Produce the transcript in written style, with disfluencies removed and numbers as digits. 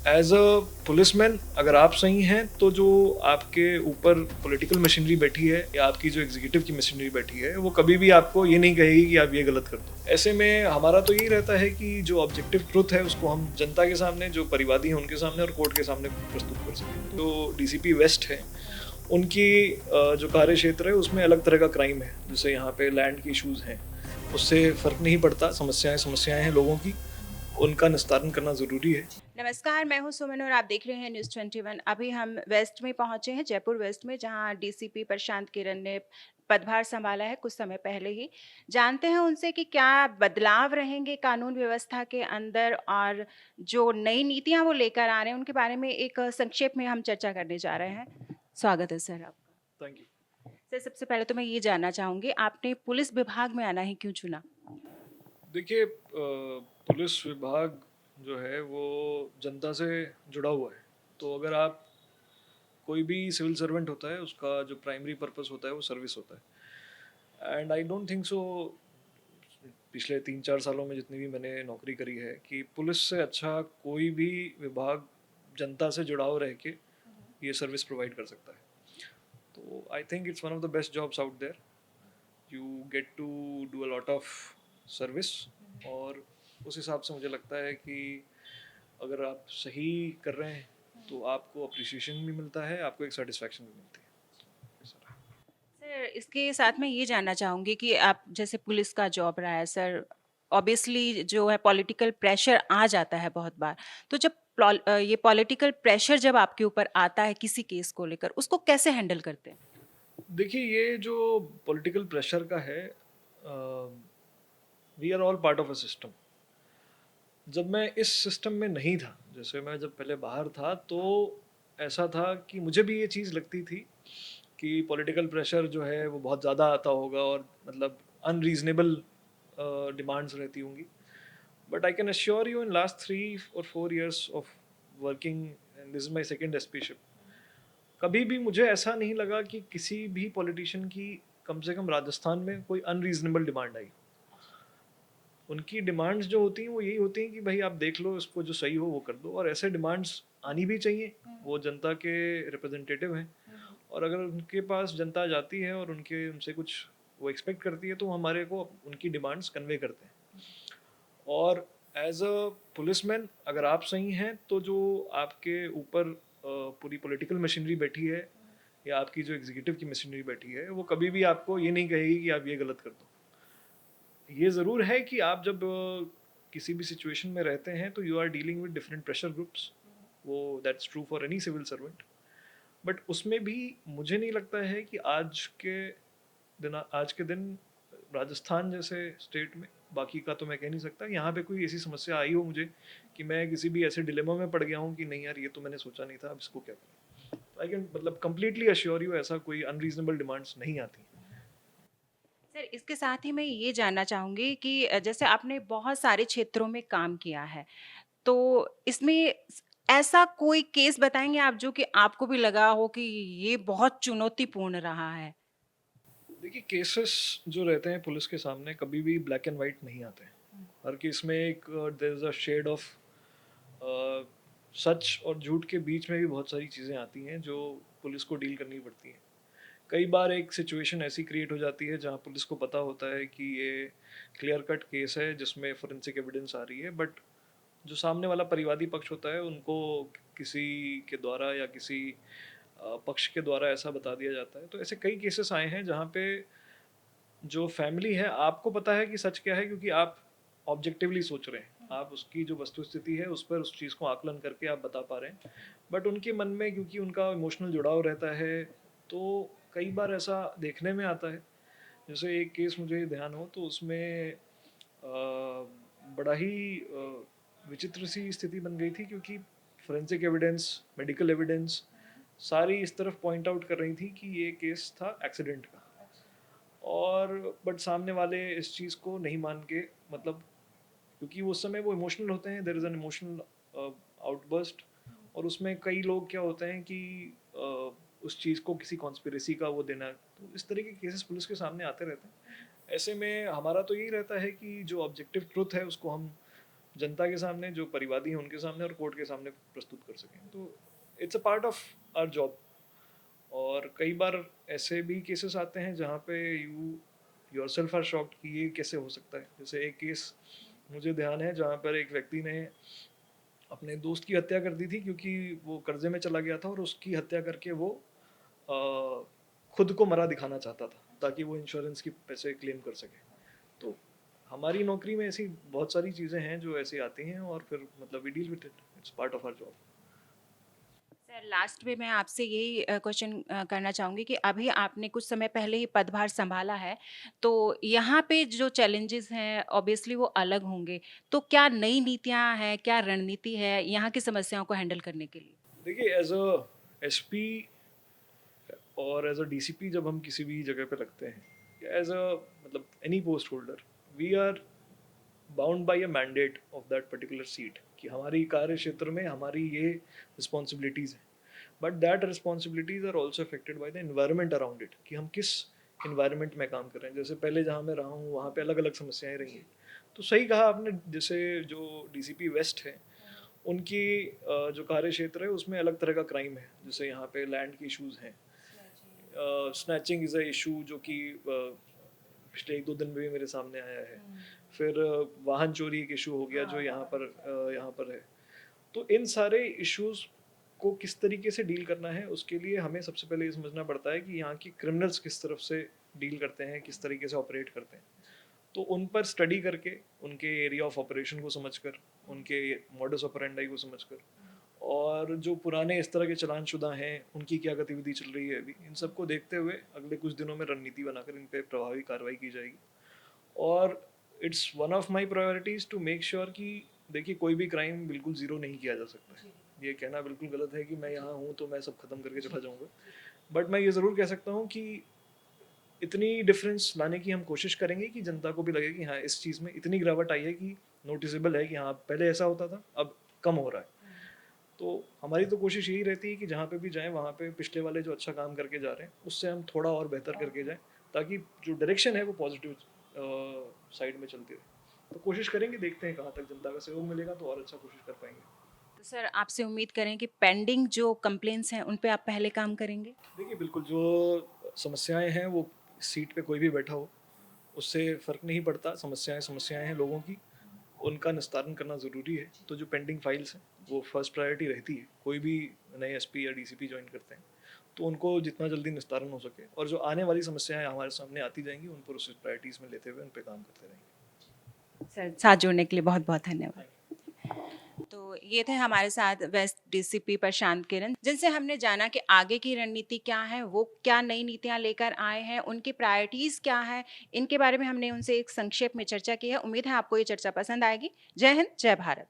As a policeman अगर आप सही हैं तो जो आपके ऊपर पॉलिटिकल मशीनरी बैठी है या आपकी जो एग्जीक्यूटिव की मशीनरी बैठी है वो कभी भी आपको ये नहीं कहेगी कि आप ये गलत कर दो। ऐसे में हमारा तो यही रहता है कि जो ऑब्जेक्टिव ट्रुथ है उसको हम जनता के सामने, जो परिवादी हैं उनके सामने और कोर्ट के सामने प्रस्तुत कर सकें। जो डीसीपी वेस्ट है उनकी जो कार्य क्षेत्र है उसमें अलग तरह का क्राइम है, जैसे यहाँ पे लैंड के इश्यूज हैं, उससे फर्क नहीं पड़ता। समस्याएं हैं लोगों की, उनका निस्तारण करना ज़रूरी है। नमस्कार, मैं हूं सुमन और आप देख रहे हैं न्यूज़ 21। अभी हम वेस्ट में पहुंचे हैं, जयपुर वेस्ट में, जहां डीसीपी प्रशांत किरण ने पदभार संभाला है कुछ समय पहले ही। जानते हैं उनसे कि क्या बदलाव रहेंगे कानून व्यवस्था के अंदर और जो नई नीतियां वो लेकर आ रहे हैं उनके बारे में एक संक्षेप में हम चर्चा करने जा रहे हैं। स्वागत है सर आपका। Thank you. सर, सबसे पहले तो मैं ये जानना चाहूंगी, आपने पुलिस विभाग में आना ही क्यों चुना? देखिए, पुलिस विभाग जो है वो जनता से जुड़ा हुआ है। तो अगर आप, कोई भी सिविल सर्वेंट होता है उसका जो प्राइमरी पर्पस होता है वो सर्विस होता है। And I don't think so, पिछले 3-4 सालों में जितनी भी मैंने नौकरी करी है, कि पुलिस से अच्छा कोई भी विभाग जनता से जुड़ाव रह के ये सर्विस प्रोवाइड कर सकता है। तो I think it's one of the best jobs out there. You get to do a lot of service, और उस हिसाब से मुझे लगता है कि अगर आप सही कर रहे हैं तो आपको अप्रिसिएशन भी मिलता है, आपको एक सेटिस्फैक्शन भी मिलती है। सर, इसके साथ मैं ये जानना चाहूँगी कि आप जैसे पुलिस का जॉब रहा है सर, ऑब्वियसली जो है पॉलिटिकल प्रेशर आ जाता है बहुत बार। तो जब ये पॉलिटिकल प्रेशर जब आपके ऊपर आता है किसी केस को लेकर, उसको कैसे हैंडल करते हैं? देखिए, ये जो पॉलिटिकल प्रेशर का है, we are all part of a system. जब मैं इस सिस्टम में नहीं था, जैसे मैं जब पहले बाहर था, तो ऐसा था कि मुझे भी ये चीज़ लगती थी कि पॉलिटिकल प्रेशर जो है वो बहुत ज़्यादा आता होगा और मतलब अनरीजनेबल डिमांड्स रहती होंगी। But I can assure you, in last 3 or 4 years of working, and this is my second SPship, कभी भी मुझे ऐसा नहीं लगा कि किसी भी पॉलिटिशियन की, कम से कम राजस्थान में, कोई अनरीजनेबल डिमांड आई। उनकी डिमांड्स जो होती हैं वो यही होती हैं कि भाई आप देख लो, इसको जो सही हो वो कर दो, और ऐसे डिमांड्स आनी भी चाहिए। वो जनता के रिप्रेजेंटेटिव हैं, और अगर उनके पास जनता जाती है और उनसे कुछ वो एक्सपेक्ट करती है तो हमारे को उनकी डिमांड्स कन्वे करते हैं। और एज अ पुलिसमैन अगर आप सही हैं तो जो आपके ऊपर पूरी पॉलिटिकल मशीनरी बैठी है या आपकी जो एग्जीक्यूटिव की मशीनरी बैठी है वो कभी भी आपको ये नहीं कहेगी कि आप ये गलत कर दो। ये ज़रूर है कि आप जब किसी भी सिचुएशन में रहते हैं तो you are dealing with different pressure groups, वो that's true for any civil servant. But उसमें भी मुझे नहीं लगता है कि आज के दिन राजस्थान जैसे स्टेट में, बाकी का तो मैं कह नहीं सकता, यहाँ पे कोई ऐसी समस्या आई हो मुझे कि मैं किसी भी ऐसे डिलेमा में पड़ गया हूँ कि नहीं यार ये तो मैंने सोचा नहीं था, अब इसको क्या करें। आई कैन मतलब कंप्लीटली अश्योर यू, ऐसा कोई अनरीजनेबल डिमांड्स नहीं आती। सर, इसके साथ ही मैं ये जानना चाहूँगी कि जैसे आपने बहुत सारे क्षेत्रों में काम किया है, तो इसमें ऐसा कोई केस बताएँगे आप जो कि आपको भी लगा हो कि ये बहुत चुनौतीपूर्ण रहा है? देखिए, केसेस जो रहते हैं पुलिस के सामने कभी भी ब्लैक एंड वाइट नहीं आते हैं। हर केस में एक there is a shade of सच और झूठ के बीच में भी बहुत सारी चीज़ें आती हैं जो पुलिस को डील करनी पड़ती हैं। कई बार एक सिचुएशन ऐसी क्रिएट हो जाती है जहाँ पुलिस को पता होता है कि ये क्लियर कट केस है जिसमें फोरेंसिक एविडेंस आ रही है, बट जो सामने वाला परिवादी पक्ष होता है उनको किसी के द्वारा या किसी पक्ष के द्वारा ऐसा बता दिया जाता है। तो ऐसे कई केसेस आए हैं जहाँ पे जो फैमिली है, आपको पता है कि सच क्या है क्योंकि आप ऑब्जेक्टिवली सोच रहे हैं, आप उसकी जो वस्तु स्थिति है उस पर उस चीज़ को आकलन करके आप बता पा रहे हैं। बट उनके मन में क्योंकि उनका इमोशनल जुड़ाव रहता है, तो कई बार ऐसा देखने में आता है। जैसे एक केस मुझे ध्यान हो तो उसमें बड़ा ही विचित्र सी स्थिति बन गई थी, क्योंकि फोरेंसिक एविडेंस, मेडिकल एविडेंस सारी इस तरफ पॉइंट आउट कर रही थी कि ये केस था एक्सीडेंट का। और बट सामने वाले इस चीज़ को नहीं मान के, मतलब क्योंकि उस समय वो इमोशनल होते हैं, there is an emotional outburst, और उसमें कई लोग क्या होते हैं कि उस चीज़ को किसी कॉन्स्पिरेसी का वो देना, तो इस तरह के केसेस पुलिस के सामने आते रहते हैं। ऐसे में हमारा तो यही रहता है कि जो ऑब्जेक्टिव ट्रुथ है उसको हम जनता के सामने, जो परिवादी हैं उनके सामने और कोर्ट के सामने प्रस्तुत कर सकें। तो it's a part of our job. और कई बार ऐसे भी केसेस आते हैं जहाँ पे यू योरसेल्फ आर शॉक्ड कि ये कैसे हो सकता है। जैसे एक केस मुझे ध्यान है जहाँ पर एक व्यक्ति ने अपने दोस्त की हत्या कर दी थी, क्योंकि वो कर्जे में चला गया था और उसकी हत्या करके वो अ, खुद को मरा दिखाना चाहता था ताकि वो इंश्योरेंस की पैसे क्लेम कर सके। तो हमारी नौकरी में ऐसी बहुत सारी चीज़ें हैं जो ऐसी आती हैं और फिर मतलब we deal with it, it's part of our job. Sir last में मैं आपसे यही क्वेश्चन करना चाहूँगी कि अभी आपने कुछ समय पहले ही पदभार सँभाला है, तो यहाँ पे जो चैलेंजेस हैं ऑब्वियसली वो अलग होंगे। तो क्या नई नीतियाँ हैं, क्या रणनीति है यहाँ की समस्याओं को हैंडल करने के लिए? देखिए, एज अ एसपी और एज अ डीसीपी जब हम किसी भी जगह पे लगते हैं, एज अ मतलब any post holder, we are bound by a mandate of that particular seat कि हमारी कार्य क्षेत्र में हमारी ये रिस्पॉन्सिबिलिटीज़ हैं। But that responsibilities are also affected by the environment around it, कि हम किस इन्वायरमेंट में काम कर रहे हैं। जैसे पहले जहाँ मैं रहा हूँ वहाँ पे अलग अलग समस्याएं रही हैं। तो सही कहा आपने, जैसे जो डीसीपी वेस्ट है उनकी जो कार्य क्षेत्र है उसमें अलग तरह का क्राइम है। जैसे यहाँ पे लैंड की इश्यूज हैं, स्नैचिंग इज़ अ इशू जो कि पिछले 1-2 दिन में भी मेरे सामने आया है। फिर वाहन चोरी एक इशू हो गया जो यहाँ पर है। तो इन सारे इश्यूज को किस तरीके से डील करना है, उसके लिए हमें सबसे पहले ये समझना पड़ता है कि यहाँ की क्रिमिनल्स किस तरफ से डील करते हैं, किस तरीके से ऑपरेट करते हैं। तो उन पर स्टडी करके, उनके एरिया ऑफ ऑपरेशन को समझकर, उनके मॉडस ऑपरेंडाई को समझकर, और जो पुराने इस तरह के चालानशुदा हैं उनकी क्या गतिविधि चल रही है अभी, इन सबको देखते हुए अगले कुछ दिनों में रणनीति बनाकर इन पर प्रभावी कार्रवाई की जाएगी। और it's one of my priorities to make sure कि देखिए, कोई भी क्राइम बिल्कुल ज़ीरो नहीं किया जा सकता है। ये कहना बिल्कुल गलत है कि मैं यहाँ हूँ तो मैं सब खत्म करके चला जाऊँगा। बट मैं ये ज़रूर कह सकता हूँ कि इतनी डिफरेंस लाने की हम कोशिश करेंगे कि जनता को भी लगे कि हाँ, इस चीज़ में इतनी गिरावट आई है कि नोटिसेबल है कि हाँ, पहले ऐसा होता था, अब कम हो रहा है। तो हमारी तो कोशिश यही रहती है कि जहाँ पे भी जाएँ वहाँ पे पिछले वाले जो अच्छा काम करके जा रहे हैं उससे हम थोड़ा और बेहतर करके जाएँ, ताकि जो डायरेक्शन है वो पॉजिटिव साइड में चलती रहे। तो कोशिश करेंगे, देखते हैं कहाँ तक जनता का सहयोग मिलेगा तो और अच्छा कोशिश कर पाएंगे। तो सर आपसे उम्मीद करें कि पेंडिंग जो कंप्लेंट्स हैं उन पे आप पहले काम करेंगे? देखिए, बिल्कुल जो समस्याएं हैं वो सीट पे कोई भी बैठा हो उससे फ़र्क नहीं पड़ता। समस्याएं समस्याएं हैं लोगों की, उनका निस्तारण करना ज़रूरी है। तो जो पेंडिंग फाइल्स हैं वो फर्स्ट प्रायोरिटी रहती है। कोई भी नए एसपी या डीसीपी ज्वाइन करते हैं तो उनको जितना जल्दी निस्तारण हो सके, और जो आने वाली समस्याएं हमारे सामने आती जाएंगी उन पर उसे प्रायोरिटीज़ में लेते हुए उन पर काम करते रहेंगे। सर साथ जुड़ने के लिए बहुत-बहुत धन्यवाद। तो ये थे हमारे साथ वेस्ट डीसीपी प्रशांत किरण, जिनसे हमने जाना कि आगे की रणनीति क्या है, वो क्या नई नीतियाँ लेकर आए हैं, उनकी प्रायोरिटीज़ क्या है, इनके बारे में हमने उनसे एक संक्षेप में चर्चा की है। उम्मीद है आपको ये चर्चा पसंद आएगी। जय हिंद, जय भारत।